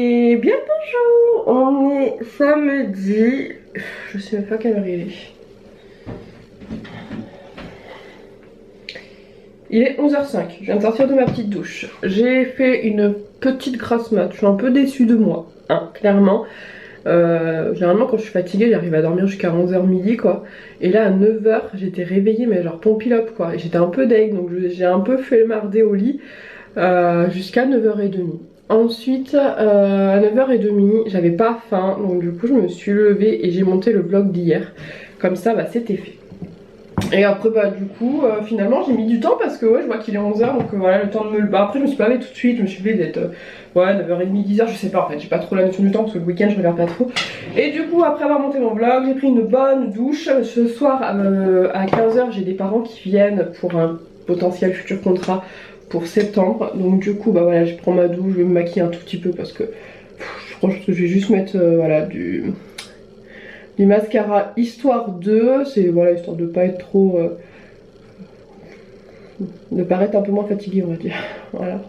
Et bien bonjour, on est samedi, je sais même pas quelle heure il est. Il est 11h05, je viens de sortir de ma petite douche. J'ai fait une petite grasse mat, je suis un peu déçue de moi, hein, clairement. Généralement quand je suis fatiguée j'arrive à dormir jusqu'à 11h midi quoi. Et là à 9h j'étais réveillée mais genre pompilop quoi. J'étais un peu deg donc j'ai un peu fait marder au lit jusqu'à 9h30. Ensuite à 9h30 j'avais pas faim donc du coup je me suis levée et j'ai monté le vlog d'hier. Comme ça bah c'était fait. Et après bah du coup finalement j'ai mis du temps parce que ouais je vois qu'il est 11h donc voilà le temps de me lever. Bah, après je me suis pas levée tout de suite, je me suis levée d'être ouais 9h30 10h je sais pas en fait, j'ai pas trop la notion du temps parce que le week-end je regarde pas trop. Et du coup après avoir monté mon vlog j'ai pris une bonne douche. Ce soir à 15h j'ai des parents qui viennent pour un potentiel futur contrat pour septembre. Donc du coup bah voilà je prends ma douche, je vais me maquiller un tout petit peu parce que je pense que je vais juste mettre voilà du mascara histoire de, c'est voilà histoire de pas être trop de paraître un peu moins fatiguée on va dire. Voilà.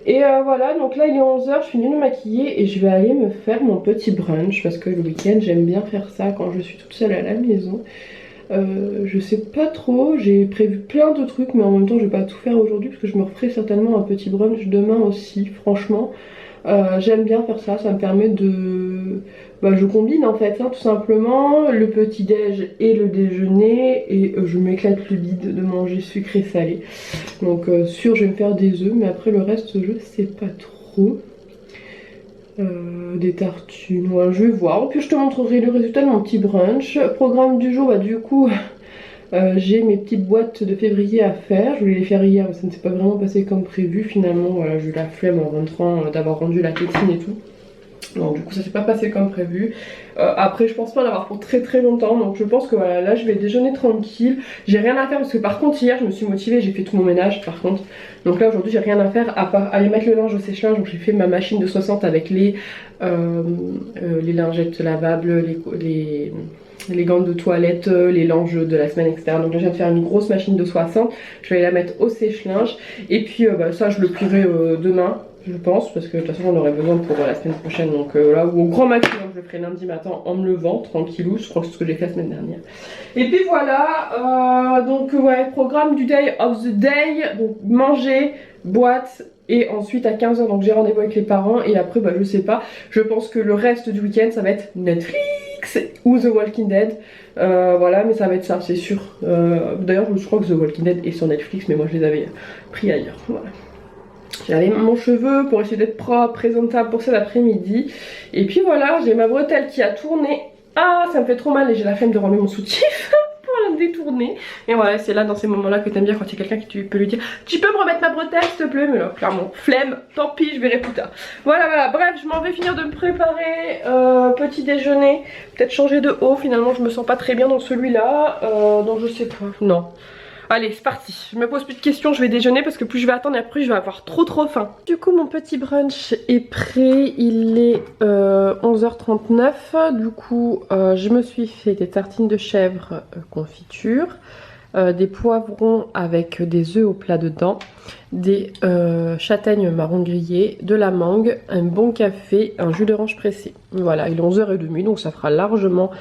Et voilà donc là il est 11h, je suis venue me maquiller et je vais aller me faire mon petit brunch parce que le week-end j'aime bien faire ça quand je suis toute seule à la maison. Je sais pas trop, j'ai prévu plein de trucs mais en même temps je vais pas tout faire aujourd'hui parce que je me referai certainement un petit brunch demain aussi franchement. J'aime bien faire ça, ça me permet de... Bah, je combine en fait, hein, tout simplement, le petit déj et le déjeuner et je m'éclate le bide de manger sucré salé. Donc sûr je vais me faire des œufs mais après le reste je sais pas trop. Des tartines, ouais, je vais voir. Puis je te montrerai le résultat de mon petit brunch. Programme du jour, bah du coup... j'ai mes petites boîtes de février à faire, je voulais les faire hier mais ça ne s'est pas vraiment passé comme prévu finalement, voilà j'ai eu la flemme en rentrant d'avoir rendu la tétine et tout. Donc du coup ça s'est pas passé comme prévu. Après je pense pas en avoir pour très très longtemps donc je pense que voilà là je vais déjeuner tranquille. J'ai rien à faire parce que par contre hier je me suis motivée, j'ai fait tout mon ménage par contre. Donc là aujourd'hui j'ai rien à faire à part aller mettre le linge au sèche-linge. Donc j'ai fait ma machine de 60 avec les lingettes lavables, les gants de toilette, les linges de la semaine, etc. Donc là je viens de faire une grosse machine de 60. Je vais aller la mettre au sèche-linge. Et puis bah, ça je le plierai demain je pense, parce que de toute façon on aurait besoin pour la semaine prochaine. Donc là ou au grand maximum je le ferai lundi matin en me levant, tranquillou. Je crois que c'est ce que j'ai fait la semaine dernière. Et puis voilà, donc ouais, programme du day of the day. Donc manger, boîte. Et ensuite à 15h donc j'ai rendez-vous avec les parents. Et après bah je sais pas, je pense que le reste du week-end ça va être Netflix ou The Walking Dead. Voilà mais ça va être ça c'est sûr. D'ailleurs je crois que The Walking Dead est sur Netflix mais moi je les avais pris ailleurs. Voilà. J'ai lavé mon cheveu pour essayer d'être propre, présentable pour cet après-midi. Et puis voilà, j'ai ma bretelle qui a tourné. Ah, ça me fait trop mal et j'ai la flemme de remettre mon soutif pour la détourner. Et voilà, c'est là dans ces moments-là que t'aimes bien quand il y a quelqu'un qui peut lui dire tu peux me remettre ma bretelle s'il te plaît. Mais là, clairement, flemme, tant pis, je verrai plus tard. Voilà, voilà, bref, je m'en vais finir de me préparer. Petit déjeuner, peut-être changer de haut. Finalement, je me sens pas très bien dans celui-là. Donc je sais pas, non. Allez c'est parti, je me pose plus de questions, je vais déjeuner parce que plus je vais attendre et après je vais avoir trop faim. Du coup mon petit brunch est prêt, il est 11h39. Du coup je me suis fait des tartines de chèvre confiture, des poivrons avec des œufs au plat dedans, des châtaignes marron grillées, de la mangue, un bon café, un jus d'orange pressé. Voilà, il est 11h30 donc ça fera largement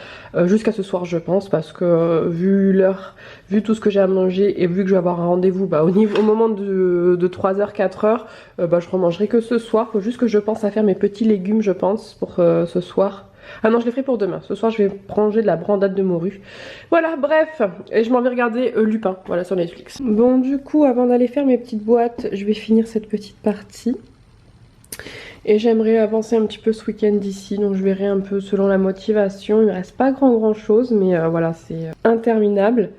jusqu'à ce soir je pense parce que vu l'heure, vu tout ce que j'ai à manger et vu que je vais avoir un rendez-vous bah, au moment de 3h, 4h, bah, je remangerai que ce soir. Faut juste que je pense à faire mes petits légumes je pense pour ce soir. Ah non je les ferai pour demain, ce soir je vais manger de la brandade de morue. Voilà bref, et je m'en vais regarder Lupin, voilà sur Netflix. Bon du coup avant d'aller faire mes petites boîtes, je vais finir cette petite partie. Et j'aimerais avancer un petit peu ce week-end d'ici, donc je verrai un peu selon la motivation. Il me reste pas grand chose mais voilà c'est interminable.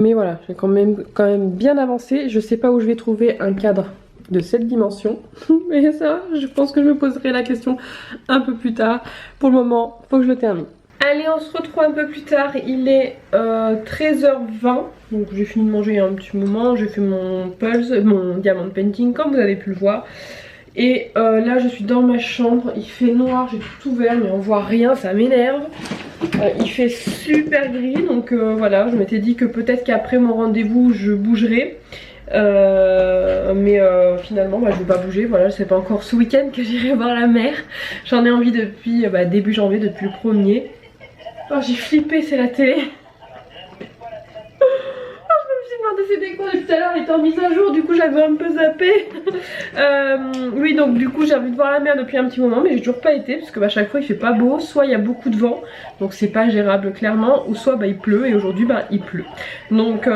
Mais voilà, j'ai quand même bien avancé. Je sais pas où je vais trouver un cadre de cette dimension. Mais ça, je pense que je me poserai la question un peu plus tard. Pour le moment, faut que je le termine. Allez, on se retrouve un peu plus tard. Il est 13h20. Donc j'ai fini de manger il y a un petit moment. J'ai fait mon pulse, mon diamond painting comme vous avez pu le voir. Et là je suis dans ma chambre, il fait noir, j'ai tout ouvert mais on voit rien, ça m'énerve. Il fait super gris donc voilà, je m'étais dit que peut-être qu'après mon rendez-vous je bougerai. Finalement bah, je vais pas bouger, voilà, c'est pas encore ce week-end que j'irai voir la mer. J'en ai envie depuis début janvier, depuis le 1er. Oh j'ai flippé, c'est la télé. C'était quoi depuis tout à l'heure, elle était en mise à jour, du coup j'avais un peu zappé. Oui, donc du coup j'ai envie de voir la mer depuis un petit moment, mais j'ai toujours pas été parce que à chaque fois il fait pas beau, soit il y a beaucoup de vent, donc c'est pas gérable clairement, ou soit il pleut, et aujourd'hui il pleut. Donc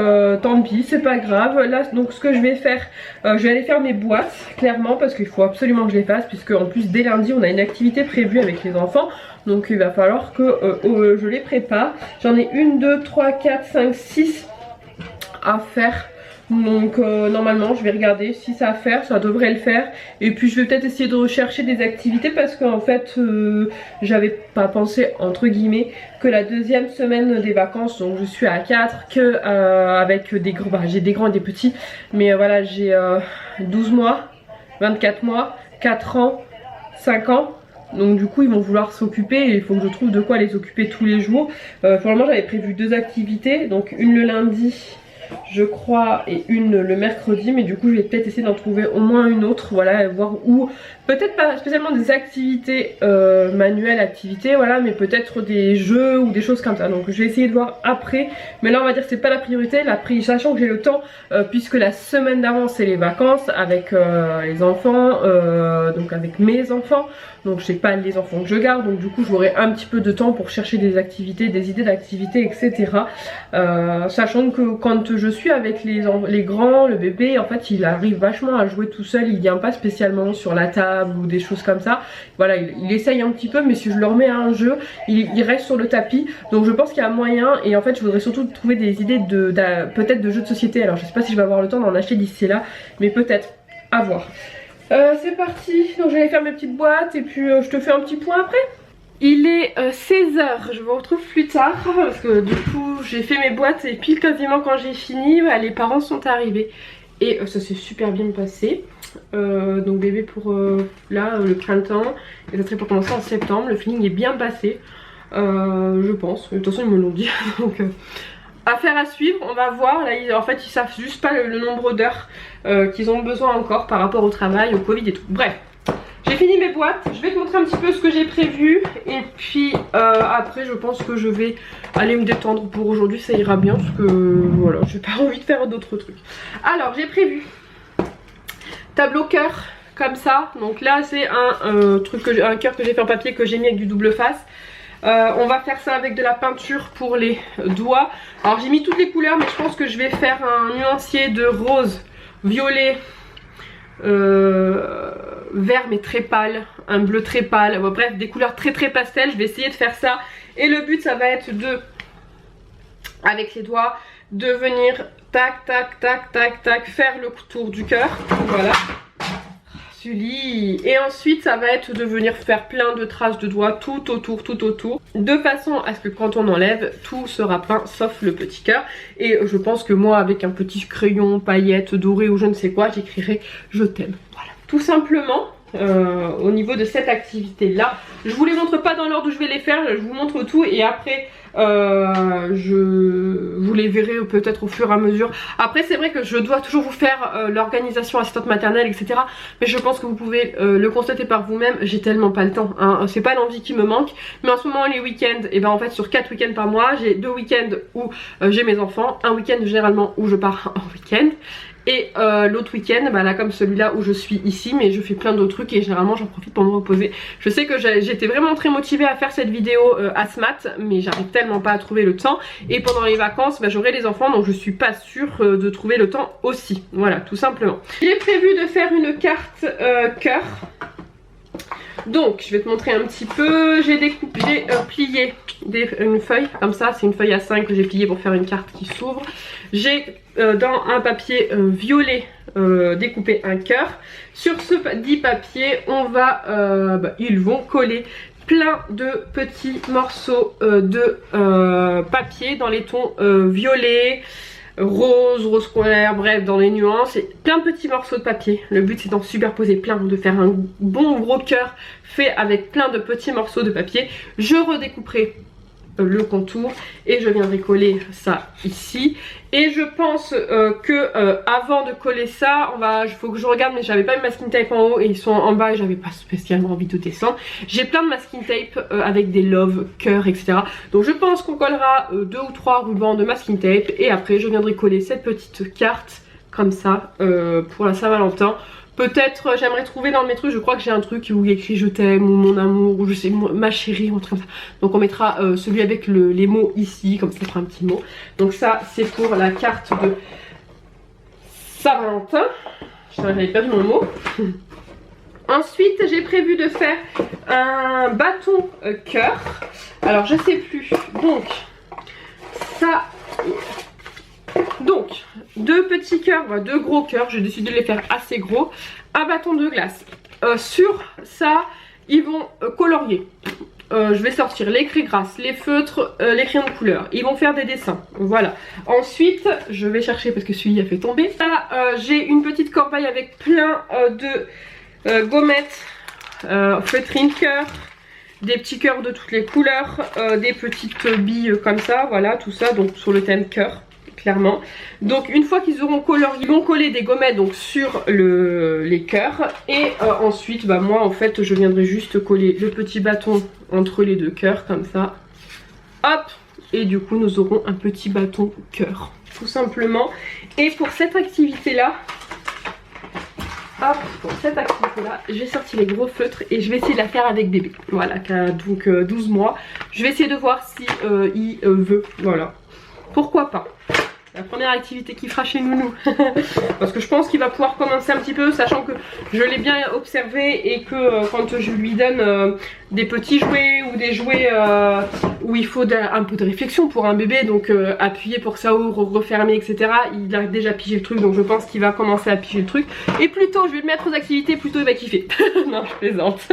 tant pis, c'est pas grave. Là, donc ce que je vais faire, je vais aller faire mes boîtes clairement parce qu'il faut absolument que je les fasse, puisque en plus dès lundi on a une activité prévue avec les enfants. Donc il va falloir que je les prépare. J'en ai 1, 2, 3, 4, 5, 6 à faire, donc normalement je vais regarder si ça à faire, ça devrait le faire, et puis je vais peut-être essayer de rechercher des activités parce qu'en fait j'avais pas pensé entre guillemets que la deuxième semaine des vacances, donc je suis à 4, que avec des grands, j'ai des grands et des petits, mais voilà, j'ai 12 mois, 24 mois, 4 ans, 5 ans. Donc du coup ils vont vouloir s'occuper et il faut que je trouve de quoi les occuper tous les jours. Pour le moment j'avais prévu 2 activités, donc une le lundi je crois et une le mercredi, mais du coup je vais peut-être essayer d'en trouver au moins une autre, voilà, voir où, peut-être pas spécialement des activités manuelles, activités, voilà, mais peut-être des jeux ou des choses comme ça. Donc je vais essayer de voir après, mais là on va dire que c'est pas la priorité, sachant que j'ai le temps, puisque la semaine d'avant c'est les vacances avec les enfants, donc avec mes enfants, donc je sais pas les enfants que je garde, donc du coup j'aurai un petit peu de temps pour chercher des activités, des idées d'activités, etc. Sachant que quand je suis avec les grands, le bébé, en fait il arrive vachement à jouer tout seul, il vient pas spécialement sur la table ou des choses comme ça. Voilà, il essaye un petit peu, mais si je le remets à un jeu, il reste sur le tapis. Donc je pense qu'il y a moyen, et en fait je voudrais surtout trouver des idées peut-être de jeux de société. Alors je sais pas si je vais avoir le temps d'en acheter d'ici là, mais peut-être, à voir. C'est parti, donc j'allais faire mes petites boîtes et puis je te fais un petit point après. Il est 16 h, je vous retrouve plus tard parce que du coup j'ai fait mes boîtes et pile quasiment quand j'ai fini, les parents sont arrivés et ça s'est super bien passé. Donc bébé pour là le printemps, et ça serait pour commencer en septembre. Le feeling est bien passé, je pense, de toute façon ils me l'ont dit. Donc affaire à suivre, on va voir. Là en fait ils savent juste pas le nombre d'heures qu'ils ont besoin encore par rapport au travail, au Covid et tout. Bref, j'ai fini mes boîtes, je vais te montrer un petit peu ce que j'ai prévu. Et puis après je pense que je vais aller me détendre pour aujourd'hui, ça ira bien. Parce que voilà, j'ai pas envie de faire d'autres trucs. Alors j'ai prévu tableau cœur comme ça. Donc là c'est un cœur que j'ai fait en papier, que j'ai mis avec du double face. On va faire ça avec de la peinture pour les doigts. Alors j'ai mis toutes les couleurs, mais je pense que je vais faire un nuancier de rose, violet, vert mais très pâle, un bleu très pâle, bref des couleurs très pastel. Je vais essayer de faire ça, et le but ça va être de, avec les doigts, de venir tac tac tac tac tac faire le tour du cœur, voilà. Et ensuite ça va être de venir faire plein de traces de doigts tout autour, de façon à ce que quand on enlève, tout sera peint sauf le petit cœur. Et je pense que moi avec un petit crayon paillettes dorées ou je ne sais quoi, j'écrirai je t'aime, voilà, tout simplement. Au niveau de cette activité là, je vous les montre pas dans l'ordre où je vais les faire, je vous montre tout et après vous les verrez peut-être au fur et à mesure. Après c'est vrai que je dois toujours vous faire l'organisation assistante maternelle, etc. Mais je pense que vous pouvez le constater par vous-même, j'ai tellement pas le temps, hein. C'est pas l'envie qui me manque, mais en ce moment les week-ends, et ben en fait sur 4 week-ends par mois, j'ai 2 week-ends où j'ai mes enfants, un week-end généralement où je pars en week-end. Et l'autre week-end, là comme celui-là où je suis ici, mais je fais plein d'autres trucs et généralement j'en profite pour me reposer. Je sais que j'étais vraiment très motivée à faire cette vidéo à ce mat, mais j'arrive tellement pas à trouver le temps. Et pendant les vacances, j'aurai les enfants, donc je suis pas sûre de trouver le temps aussi. Voilà, tout simplement. J'ai prévu de faire une carte cœur. Donc je vais te montrer un petit peu. J'ai plié une feuille comme ça, c'est une feuille A5 que j'ai pliée pour faire une carte qui s'ouvre. J'ai dans un papier violet découpé un cœur. Sur ce dit papier on va ils vont coller plein de petits morceaux de papier dans les tons violets, rose clair, bref dans les nuances, et plein de petits morceaux de papier. Le but c'est d'en superposer plein, de faire un bon gros cœur fait avec plein de petits morceaux de papier. Je redécouperai le contour et je viendrai coller ça ici. Et je pense avant de coller ça, il faut que je regarde, mais j'avais pas eu masking tape en haut et ils sont en bas et j'avais pas spécialement envie de descendre. J'ai plein de masking tape avec des love, cœurs, etc. Donc je pense qu'on collera 2 ou 3 rubans de masking tape et après je viendrai coller cette petite carte comme ça pour la Saint-Valentin. Peut-être j'aimerais trouver dans mes trucs, je crois que j'ai un truc où il y a écrit je t'aime ou mon amour ou je sais ma chérie ou un truc comme ça. Donc on mettra celui avec les mots ici, comme ça fera un petit mot. Donc ça c'est pour la carte de Saint-Valentin. J'avais perdu mon mot. Ensuite j'ai prévu de faire un bâton cœur. Alors je sais plus. Donc ça... Donc, 2 petits cœurs, 2 gros cœurs, j'ai décidé de les faire assez gros. Un bâton de glace. Sur ça, ils vont colorier. Je vais sortir les craies grasses, les feutres, les crayons de couleur. Ils vont faire des dessins, voilà. Ensuite, je vais chercher parce que celui-là a fait tomber. Là, j'ai une petite corbeille avec plein de gommettes, feutrines cœur, des petits cœurs de toutes les couleurs, des petites billes comme ça, voilà, tout ça, donc sur le thème cœur. Clairement. Donc une fois qu'ils auront colorié, ils vont coller des gommettes donc sur les cœurs et ensuite moi en fait je viendrai juste coller le petit bâton entre les 2 cœurs comme ça, hop, et du coup nous aurons un petit bâton cœur tout simplement. Et pour cette activité là, j'ai sorti les gros feutres et je vais essayer de la faire avec bébé, voilà, qui a donc 12 mois. Je vais essayer de voir si il veut, voilà, pourquoi pas. La première activité qu'il fera chez Nounou. Parce que je pense qu'il va pouvoir commencer un petit peu, sachant que je l'ai bien observé et que quand je lui donne des petits jouets ou des jouets où il faut un peu de réflexion pour un bébé, donc appuyer pour que ça ouvre, refermer, etc. Il a déjà pigé le truc, donc je pense qu'il va commencer à piger le truc. Et plutôt je vais le mettre aux activités, plutôt il va kiffer. Non, je plaisante.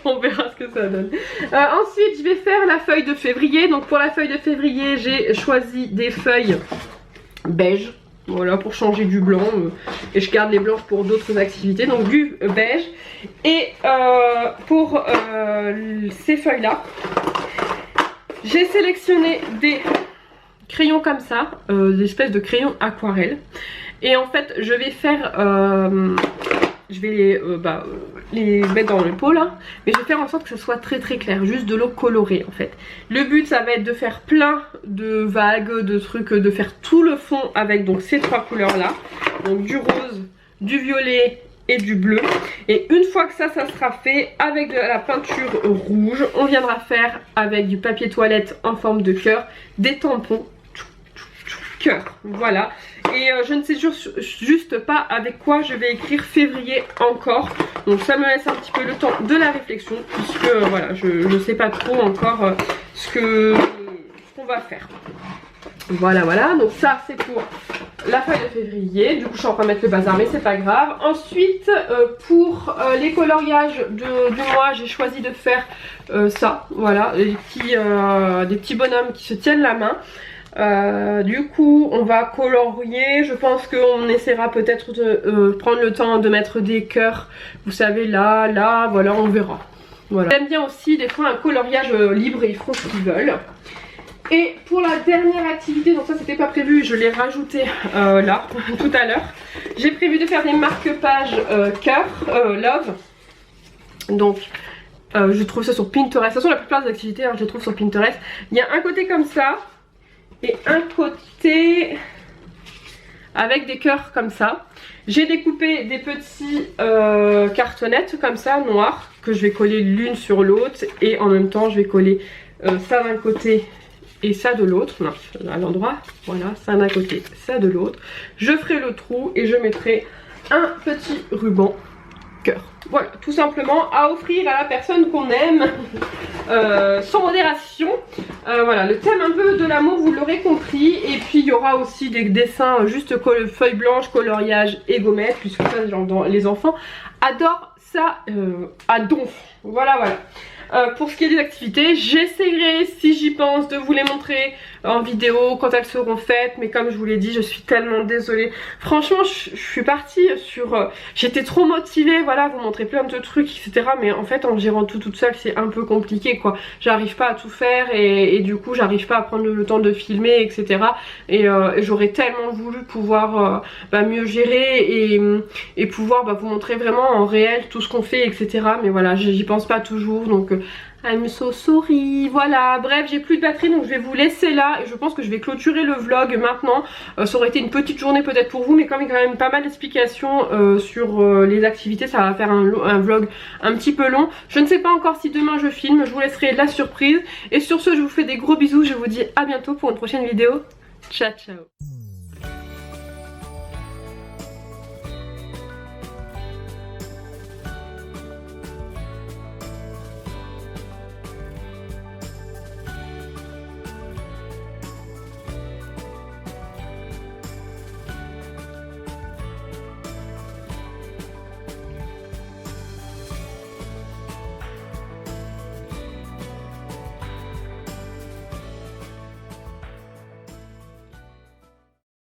On verra ce que ça donne. Ensuite je vais faire la feuille de février. Donc pour la feuille de février j'ai choisi des feuilles beige, voilà, pour changer du blanc, et je garde les blanches pour d'autres activités, donc du beige. Et pour ces feuilles là j'ai sélectionné des crayons comme ça, des espèces de crayons aquarelle, et en fait je vais faire je vais les mettre dans le pot là, mais je vais faire en sorte que ça soit très très clair, juste de l'eau colorée en fait. Le but ça va être de faire plein de vagues, de trucs, de faire tout le fond avec donc ces 3 couleurs là, donc du rose, du violet et du bleu. Et une fois que ça sera fait, avec de la peinture rouge, on viendra faire avec du papier toilette en forme de cœur, des tampons cœur, voilà. Et je ne sais juste pas avec quoi je vais écrire février encore, donc ça me laisse un petit peu le temps de la réflexion, puisque voilà, je ne sais pas trop encore ce qu'on va faire. Voilà, donc ça c'est pour la feuille de février. Du coup je suis en train de mettre le bazar, mais c'est pas grave. Ensuite pour les coloriages du mois, j'ai choisi de faire ça, voilà, des petits bonhommes qui se tiennent la main. Du coup on va colorier, je pense qu'on essaiera peut-être de prendre le temps de mettre des cœurs, vous savez, là, voilà, on verra. Voilà. J'aime bien aussi des fois un coloriage libre et ils feront ce qu'ils veulent. Et pour la dernière activité, donc ça c'était pas prévu, je l'ai rajouté là tout à l'heure. J'ai prévu de faire des marque-pages cœur, love. Donc je trouve ça sur Pinterest. De toute façon la plupart des activités je les trouve sur Pinterest. Il y a un côté comme ça et un côté avec des cœurs comme ça. J'ai découpé des petits cartonnettes comme ça, noires, que je vais coller l'une sur l'autre. Et en même temps je vais coller ça d'un côté et ça de l'autre, non, à l'endroit, voilà, ça d'un côté, ça de l'autre. Je ferai le trou et je mettrai un petit ruban cœur. Voilà, tout simplement à offrir à la personne qu'on aime, sans modération. Voilà, le thème un peu de l'amour, vous l'aurez compris. Et puis il y aura aussi des dessins juste feuilles blanches, coloriage et gommettes, puisque ça, les enfants adorent ça à donf. Voilà. Pour ce qui est des activités, j'essaierai, si j'y pense, de vous les montrer en vidéo quand elles seront faites. Mais comme je vous l'ai dit, je suis tellement désolée. Franchement, je suis partie sur... j'étais trop motivée, voilà, vous montrer plein de trucs, etc. Mais en fait, en gérant tout toute seule, c'est un peu compliqué, quoi. J'arrive pas à tout faire et du coup, j'arrive pas à prendre le temps de filmer, etc. Et j'aurais tellement voulu pouvoir mieux gérer et pouvoir vous montrer vraiment en réel tout ce qu'on fait, etc. Mais voilà, j'y pense pas toujours, donc I'm so sorry. Voilà, bref, j'ai plus de batterie, donc je vais vous laisser là et je pense que je vais clôturer le vlog maintenant. Ça aurait été une petite journée peut-être pour vous, mais comme il y a quand même pas mal d'explications sur les activités, ça va faire un vlog un petit peu long. Je ne sais pas encore si demain je filme, je vous laisserai la surprise. Et sur ce, je vous fais des gros bisous, je vous dis à bientôt pour une prochaine vidéo. Ciao ciao.